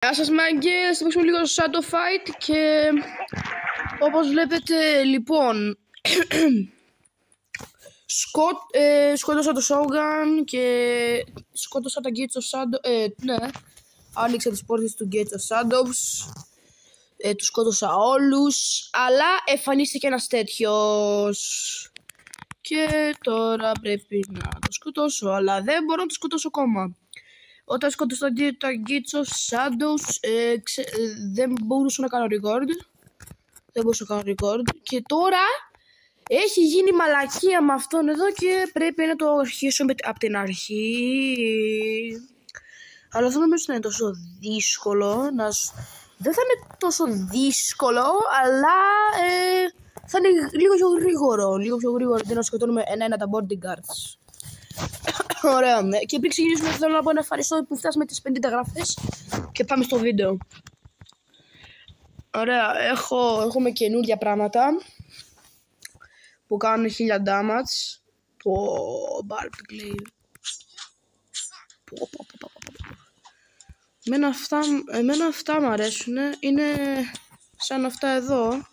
Γεια σας μάγκες, θα παίξουμε λίγο Shadow Fight και όπως βλέπετε λοιπόν σκότωσα το Shogun και σκότωσα τα Gates of Shadow, ναι, άνοιξα τις πόρτες του Gates of Shadows, τους σκότωσα όλους, αλλά εμφανίστηκε ένας τέτοιος και τώρα πρέπει να το σκοτώσω, αλλά δεν μπορώ να το σκοτώσω ακόμα. Όταν σκότωσα τα Gates of Shadows δεν μπορούσα να κάνω record. Και τώρα έχει γίνει μαλακία με αυτόν εδώ και πρέπει να το αρχίσω από την αρχή. Αλλά δεν νομίζω να είναι τόσο δύσκολο. Δεν θα είναι τόσο δύσκολο, αλλά θα είναι λίγο πιο γρήγορο. Δεν να σκοτώνουμε ένα-ένα τα bodyguards. Ωραία, και πριν ξεκινήσουμε θέλω να πω ένα ευχαριστώ που φτάσαμε τις 50 γραφές και πάμε στο βίντεο. Ωραία, έχουμε καινούργια πράγματα που κάνουν 1000 damage. Εμένα αυτά μου αρέσουν, είναι σαν αυτά εδώ.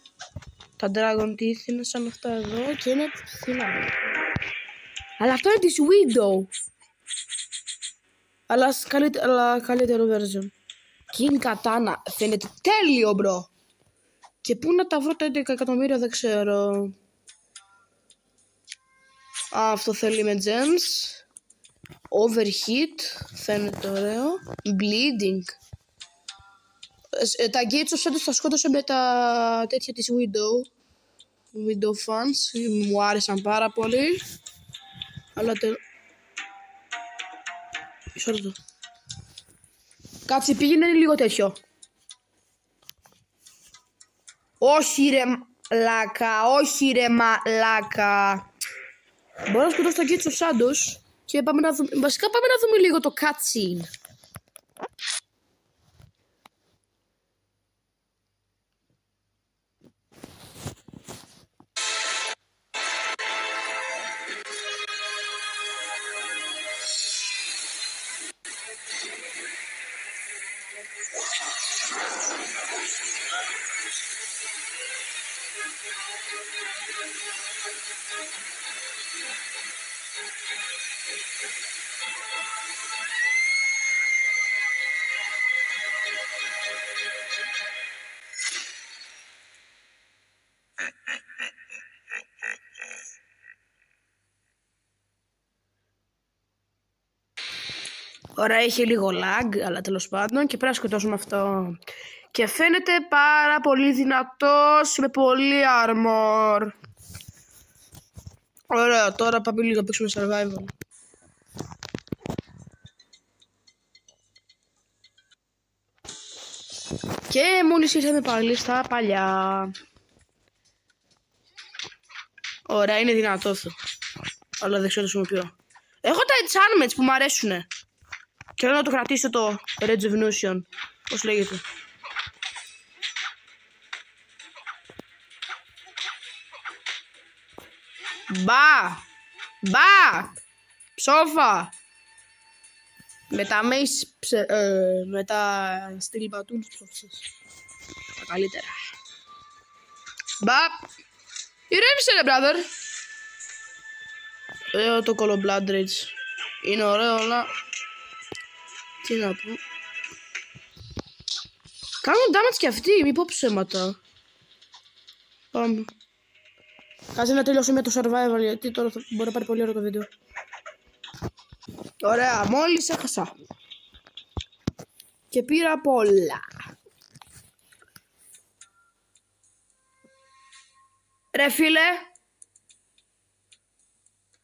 Τα Dragon Teeth είναι σαν αυτά εδώ και είναι φθηνά. Αλλά αυτό είναι της Widow. Αλλά καλύτερο version. King Katana φαίνεται τέλειο μπρο. Και πού να τα βρω τα 11 εκατομμύρια δεν ξέρω. Αυτό θέλει με gems. Overheat φαίνεται ωραίο. Bleeding. Τα Gates of Shadows τα σκότωσε με τα τέτοια της Widow fans. Μου άρεσαν πάρα πολύ. Αλλά κάτσε, πήγαινε λίγο τέτοιο. Όχι ρε μαλάκα. Μπορώ να σκοτώσω τα Gates of Shadows και πάμε να δούμε. Βασικά πάμε να δούμε λίγο το cutscene. Ωραία, έχει λίγο lag, αλλά τέλος πάντων και πρέπει να σκοτώσουμε αυτό. Και φαίνεται πάρα πολύ δυνατός, με πολύ armor. Ωραία, τώρα πάμε λίγο να παίξουμε survival. Και μόλις ήρθαμε πάλι στα παλιά. Ωραία, είναι δυνατός. Αλλά δεν ξέρω το χρησιμοποιώ. Έχω τα enchantments που μου αρέσουνε. Και θέλω να το κρατήσω το Rejuvenation. Πώς λέγεται. Μπα! Ψόφα! Με τα mace, με τα steel batoons ψόφισες. Τα καλύτερα. Μπα! Ηρέμησε ρε brother. Το Call Blood Rage. Είναι ωραίο, αλλά τι να πω. Κάνουν damage και αυτοί, μη πω ψέματα. Πάμε. Κάτσε να τελειώσω με το survival, γιατί τώρα μπορεί να πάρει πολύ ωραίο το βίντεο. Ωραία, μόλις έχασα. Και πήρα πολλά. Ρε φίλε.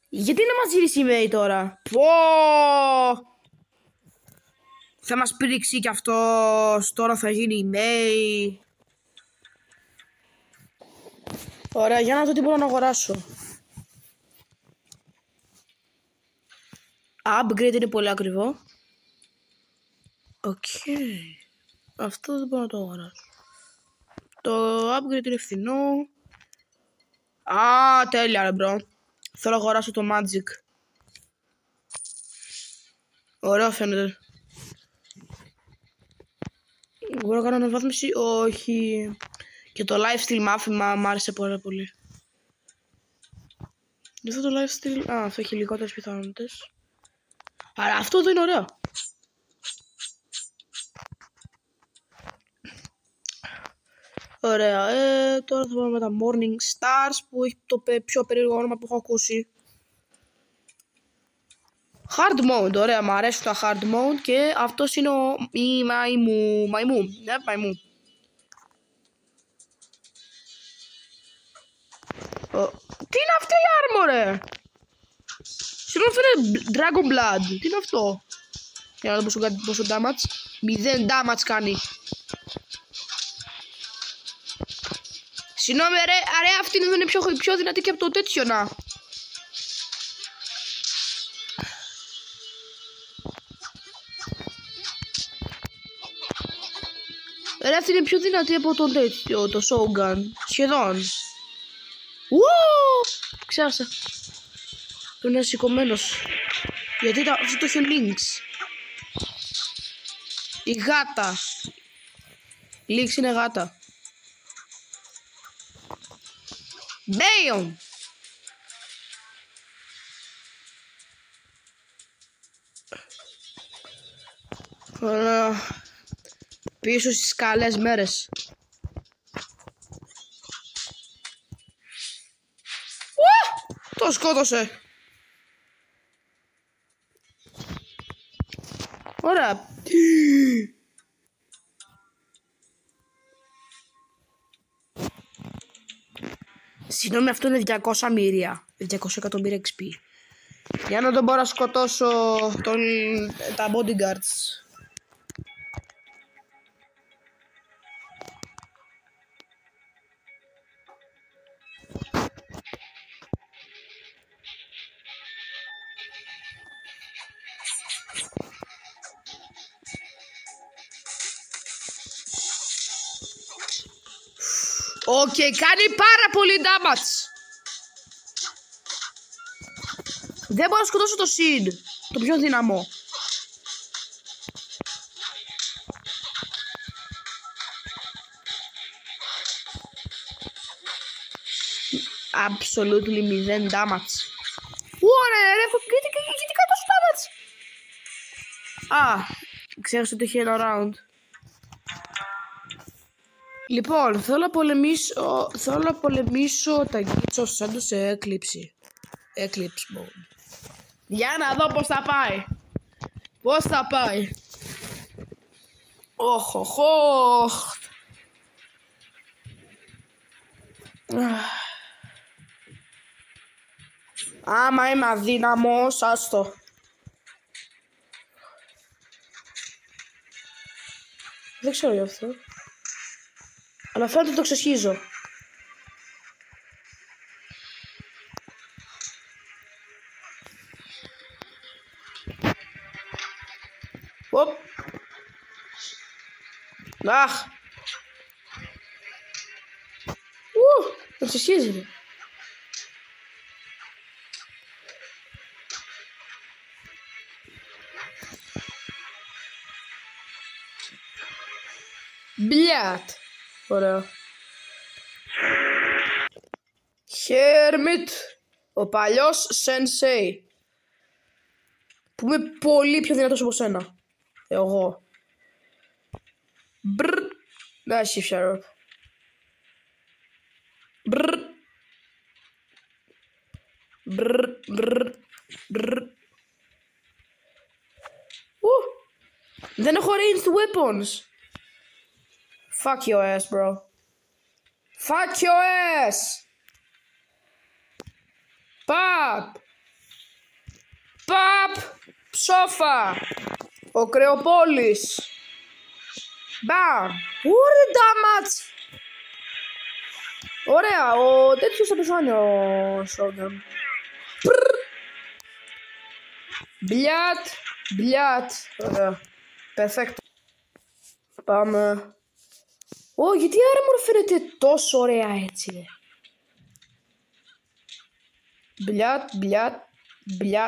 Γιατί να μας γυρίσει η Μέη τώρα. Θα μας πρίξει κι αυτός. Τώρα θα γίνει η Μέη. Ωραία, για να δω τι μπορώ να αγοράσω. Upgrade είναι πολύ ακριβό. Οκ. Αυτό δεν μπορώ να το αγοράσω. Το upgrade είναι φθηνό. Τέλεια ρε μπρο. Θέλω να αγοράσω το magic. Ωραίο φαίνεται. Μπορώ να κάνω αναβάθμιση, όχι. Και το lifestyle μάθημα μου άρεσε πάρα πολύ. Αυτό το lifestyle, αυτό έχει λιγότερες πιθανότητες. Αλλά αυτό εδώ είναι ωραίο. Ωραία, τώρα θα πάμε με τα Morning Stars που έχει το πιο περίεργο όνομα που έχω ακούσει. Hard Mode, ωραία, μου αρέσουν τα Hard Mode και αυτός είναι η μαϊμού, ναι, μαϊμού. Τι είναι αυτή η armor, ρε! Συγγνώμη, αυτό είναι Dragon Blood, τι είναι αυτό? Για να δω πόσο damage, 0 damage κάνει. Συγγνώμη, ρε, αυτή είναι πιο δυνατή και από το τέτοιο, να. Ρε, αυτή είναι πιο δυνατή από το τέτοιο, το Shogun. Σχεδόν. Ξέχασα. Το είναι σηκωμένος. Γιατί αυτό το έχει ο Lynx. Η γάτα. Lynx είναι γάτα. Damn! Πίσω στις καλές μέρες. Το σκότωσε. Ωραία. Συγγνώμη, αυτό είναι 200 μοίρια. 200 εκατομμύρια XP. Για να τον μπορώ να σκοτώσω τα bodyguards. Οκ, κάνει πάρα πολύ damage. Δεν μπορώ να σκοτώσω το Sid, το πιο δυναμό. Absolutely 0 damage. Ωραία, ρε, γιατί κάτω στο damage. Ξέχασα ότι είχε ένα round. Λοιπόν, θέλω να πολεμήσω τα Gates of Shadow σε Eclipse mode. Για να δω πώς θα πάει. Πώς θα πάει. Οχ. Άμα είμαι αδύναμος, άστο. Δεν ξέρω γι' αυτό. Αλλά φαίνεται ότι το ξεσχίζω. Αχ. Το ξεσχίζει, ρε. Μπλιάτ. Ωραία. Χέρμιτ. Ο παλιός Sensei. Που είμαι πολύ πιο δυνατός από σένα. Εγώ. Μπρρ. Να εσύ φιαρώ. Μπρρ. Μπρρ. Μπρρ. Μπρρ. Δεν έχω ranged weapons. Fuck your ass, bro. Fuck your ass. Παπ. Ψόφα. Ο Κρεοπόλης. Μπαμ. Ωραία damage. Ωραία, ο τέτοιος θα πεθάνει ο Σόγκαν. Μπλιάτ. Ωραία. Perfect. Πάμε. Γιατί άρα μου φαίνεται τόσο ωραία έτσι, ρε. Μπλιάτ.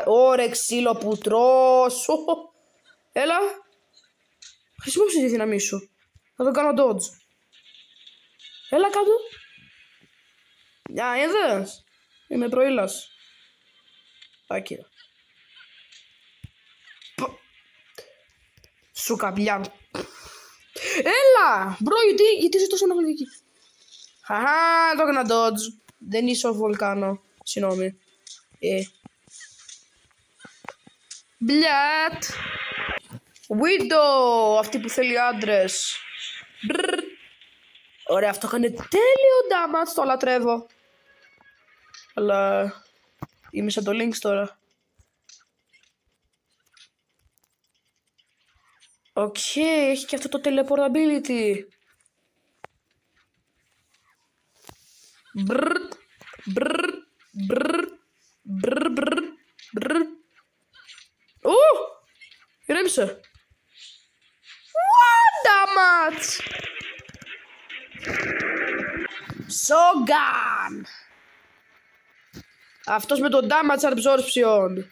Ωραία, ξύλο πουτρός. Έλα. Χρησιμοποιήσε τη δύναμή σου. Θα το κάνω dodge. Έλα κάτω. Για, είδες. Είμαι προήλας. Άκυρα. Σου καμπιά. Έλα! Μπρο, γιατί είσαι τόσο αναβλητική. Χαχά, το έκανα dodge. Δεν είσαι ο βολκάνο. Συγγνώμη. Μπλιάτ. Widow. Αυτή που θέλει άντρες. Ωραία, αυτό έκανε τέλειο damage. Το λατρεύω. Αλλά είμαι σαν το Lynx τώρα. Οκ, έχει και αυτό το teleportability. Μπρρ, μπρρ, μπρρ, μπρρ, μπρρ, μπρρ. Ου! Ηρέμησε. What damage! Shogun! Αυτός με το damage absorption.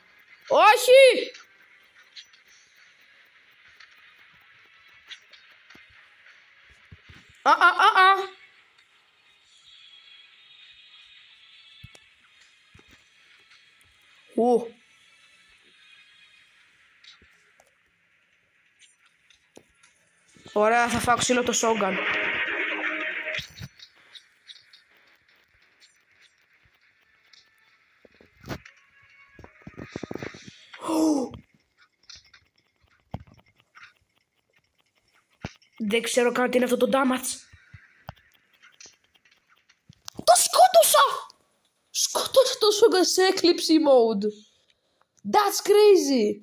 Όχι! Ωραία, θα φάω ξύλο το Shogun. Δεν ξέρω καν τι είναι αυτό το damage. Το σκότωσα! Σκότωσα το Shogun σε έκλειψη mode. That's crazy.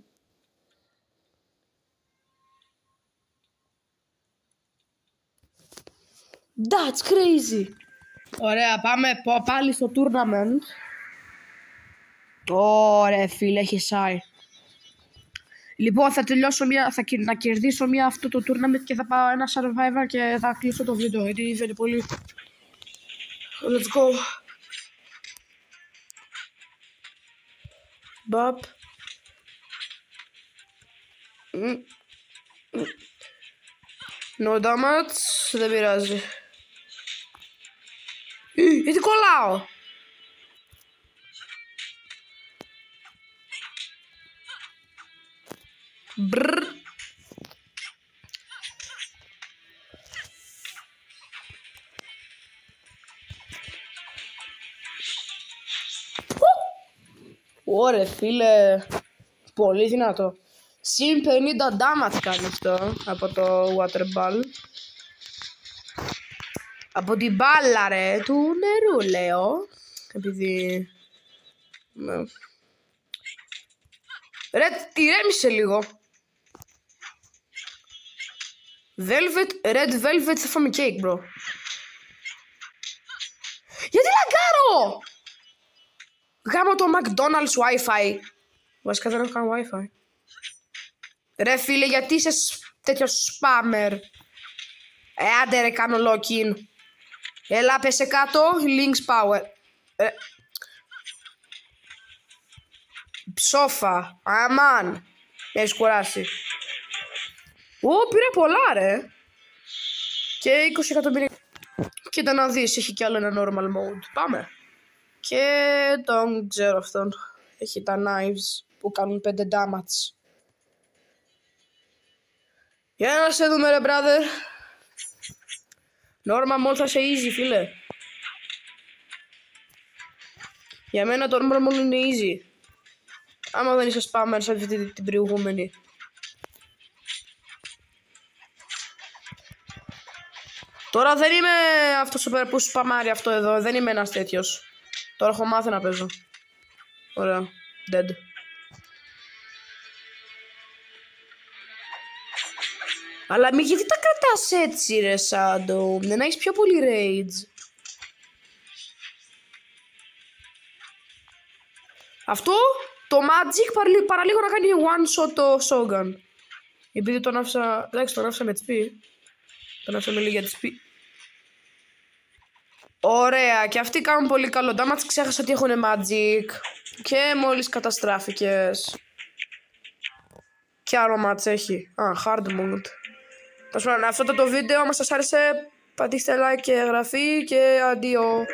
That's crazy. Ωραία, πάμε πάλι στο tournament. Ωραία φίλε, έχει σάει. Λοιπόν, θα τελειώσω να κερδίσω αυτό το tournament και θα πάω ένα survivor και θα κλείσω το βίντεο, γιατί φαίνεται πολύ. Let's go. Μπαπ. No damage, δεν πειράζει. Γιατί κολλάω. Μπρρρ. Ωραία φίλε, πολύ δυνατό. Συν 50 damage κάνει αυτό από το water ball. Από την μπάλα ρε, του νερού λέω. Επειδή... Ρε, ηρέμησε λίγο. Red velvet θα φάμε cake, bro. Γιατί λαγκάρω! Γάμω το McDonald's Wi-Fi. Βασικά δεν έχω καν Wi-Fi. Ρε φίλε, γιατί είσαι τέτοιο spammer. Άντε ρε, κάνω lock-in. Έλα, πέσε κάτω, Lynx power. Ψόφα, αμάν. Έχεις κουράσει. Πήρε πολλά ρε. Και 20 εκατομμύρια. Κοίτα να δεις, έχει κι άλλο ένα normal mode. Πάμε. Και τον ξέρω αυτόν. Έχει τα knives που κάνουν 5 damage. Για να σε δούμε ρε brother. Normal mode θα σε easy φίλε. Για μένα το normal mode είναι easy. Άμα δεν είσαι spammer σαν αυτή την προηγούμενη. Τώρα δεν είμαι αυτός που σπαμάρει αυτό εδώ. Δεν είμαι ένας τέτοιος. Τώρα έχω μάθει να παίζω. Ωραία. Dead. Αλλά γιατί τα κρατάς έτσι ρε Shadow. Δεν έχεις πιο πολύ rage. Αυτό το magic παραλίγο να κάνει one shot το Shogun. Επειδή τον άφησα. Εντάξει, τον άφησα με XP. Τον άφησα με λίγη XP. Ωραία, και αυτοί κάνουν πολύ καλό damage. Ξέχασα ότι έχουν magic. Και μόλις καταστράφηκες. Και άλλο match έχει. Hard mode. Αυτό ήταν το βίντεο. Αν σας άρεσε, πατήστε like και εγγραφή και αντίο.